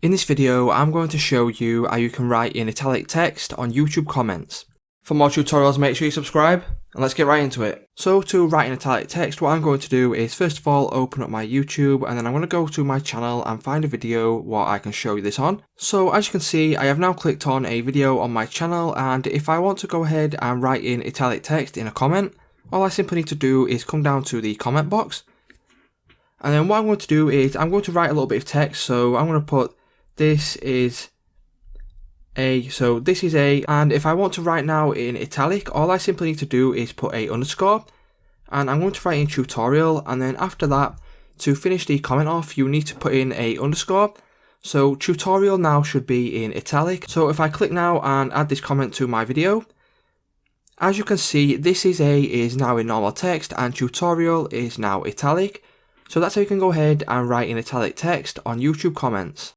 In this video, I'm going to show you how you can write in italic text on YouTube comments. For more tutorials, make sure you subscribe, and let's get right into it. So to write in italic text, what I'm going to do is first of all open up my YouTube, and then I'm going to go to my channel and find a video what I can show you this on. So as you can see, I have now clicked on a video on my channel, and if I want to go ahead and write in italic text in a comment, all I simply need to do is come down to the comment box. And then what I'm going to do is I'm going to write a little bit of text, so I'm going to put this is a, and if I want to write now in italic, all I simply need to do is put a underscore, and I'm going to write in tutorial, and then after that, to finish the comment off, you need to put in a underscore. So tutorial now should be in italic. So if I click now and add this comment to my video, as you can see, this is now in normal text and tutorial is now italic. So that's how you can go ahead and write in italic text on YouTube comments.